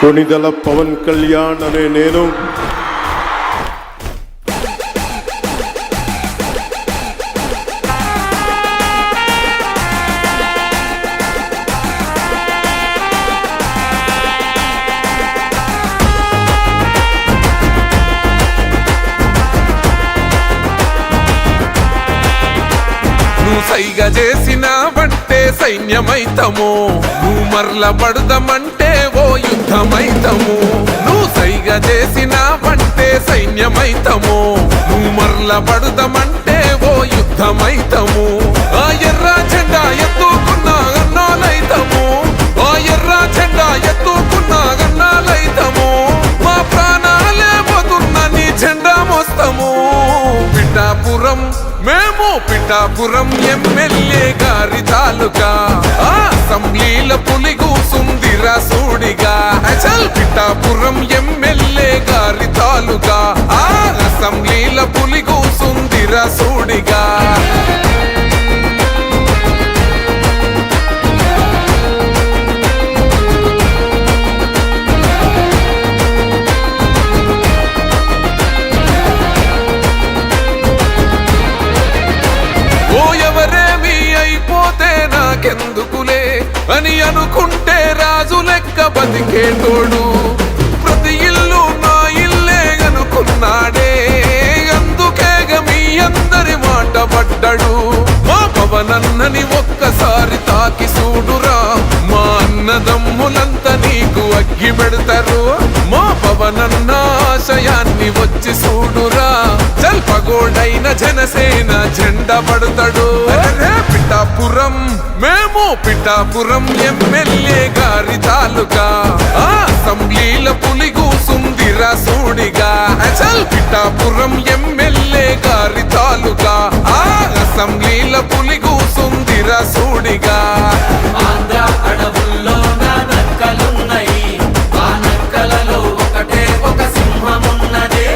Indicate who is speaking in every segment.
Speaker 1: కొణిదెల పవన్ కళ్యాణ్ అనే నేను
Speaker 2: సైగా చేసినావంటే సైన్యమైతము, నువ్వు మరల పడదామంటే ఓ యుద్ధమైతము. నువ్వు సైగా చేసినావంటే సైన్యమైతము, నువ్వు మరల పడదామంటే ఓ యుద్ధమైతము. ఆ ఎర్ర జెండా ఎత్తుకున్నా అన్నాలైతము, ఆ ఎర్ర జెండా ఎత్తుకున్నా అన్నాలైతము. మా ప్రాణాలే పోతున్న నీ జెండా మోస్తాము. పిఠాపురం మేము పిఠాపురం ఎమ్మెల్యే గారి తాలూకా, అసెంబ్లీల పులి కూసుందిరా సూడిగా. చల్ పిఠాపురం ఎమ్మెల్యే గారి తాలూకా, అసెంబ్లీల పులి కూసుందిరా సూడిగా. నాకెందుకులే అని అనుకుంటే రాజు లెక్క బతికేటోడు, ప్రతి ఇల్లు నా ఇల్లే అనుకున్నాడే. అందుకేగ మీ అందరి మాట పడ్డాడు. మా పవనన్నని ఒక్కసారి తాకి చూడురా, మా అన్నదమ్ములంతా నీకు అగ్గి పెడతారు. మా పవనన్న ఆశయాన్ని వచ్చి చూడురా, జల్పగోడైన జనసేన జెండా పడతాడు. పిఠాపురం మేము పిఠాపురం ఎమ్మెల్యే గారి తాలూకా, అసెంబ్లీల పులి కూసుందిరా సూడిగా. చల్ పిఠాపురం ఎమ్మెల్యే గారి తాలూకా, అసెంబ్లీల పులి కూసుందిరా సూడిగా.
Speaker 3: ఆంధ్ర అడవుల్లో నక్కలున్నాయి, ఆ నక్కలలో ఒకటే ఒక సింహమున్నది.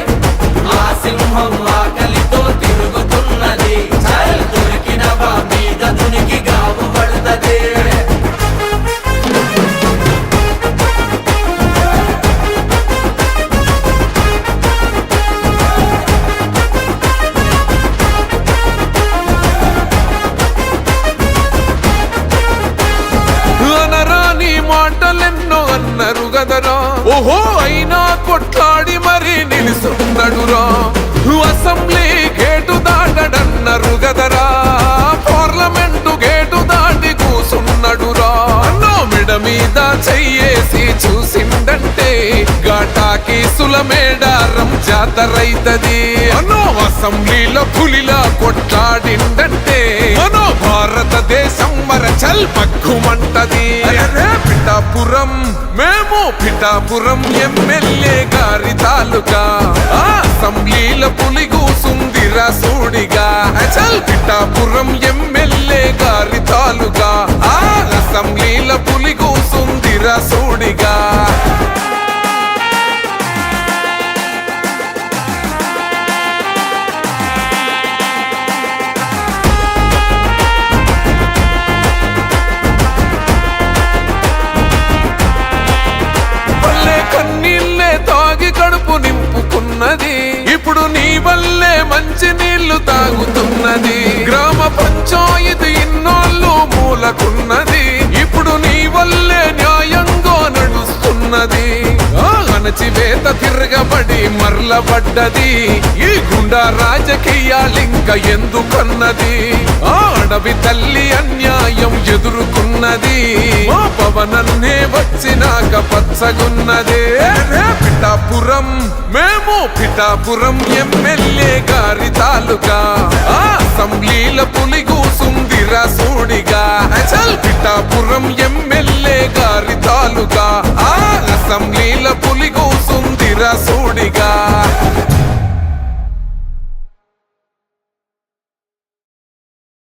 Speaker 3: ఆ సింహం ఆకలితో తిరుగుతున్నది, దొరికిన వా మీద దునికి గావు పడుతుంది.
Speaker 2: అనరాని మాటలెన్నో అన్నారు గదరా, ఓహో అయినా కొట్లాడి మరి నిలుసున్నాడురా. అసెంబ్లీ గేటు దాటడన్నారు గదరా, పార్లమెంటు గేటు దాటి కూసున్నాడురా. అన్నో మెడ మీద చెయ్యేసి చూసిందంటే ఘాటాకి సులమేడారం జాతరైతది. అన్నో అసెంబ్లీలో పులిలా కొట్లాడిందంటే మనో భారతదేశం చల్ పక్కుమంటది. పిఠాపురం మేము పిఠాపురం ఎమ్మెల్యే గారి తాలూకా, అసెంబ్లీల పులి కూసుందిరా సూడిగా. చల్ పిఠాపురం ఎమ్మెల్యే గారి తాలూకా, అసెంబ్లీల పులి కూసుందిరా సూడిగా. కన్నీళ్ళే తాగి కడుపు నింపుకున్నది, ఇప్పుడు నీ వల్లే మంచి నీళ్లు తాగుతున్నది. గ్రామ పంచాయతీ ఇన్నోళ్ళు మూలకున్నది, ఇప్పుడు నీ వల్లే న్యాయంగా నడుస్తున్నది. అణచివేత తిరగబడి మరలబడ్డది, ఈ గుండా రాజకీయాలింక ఎందుకన్నది. అడవి తల్లి అన్యాయం ఎదుర్కొన్నది, మా పవనన్నే వచ్చినాక పచ్చగున్నదే. పిఠాపురం మేము పిఠాపురం ఎమ్మెల్యే గారి తాలూకా, అసెంబ్లీల పులి కూసుందిరా సూడిగా. చల్ పిఠాపురం ఎమ్మెల్యే గారి తాలూకా, అసెంబ్లీల పులి కూసుందిరా సూడిగా.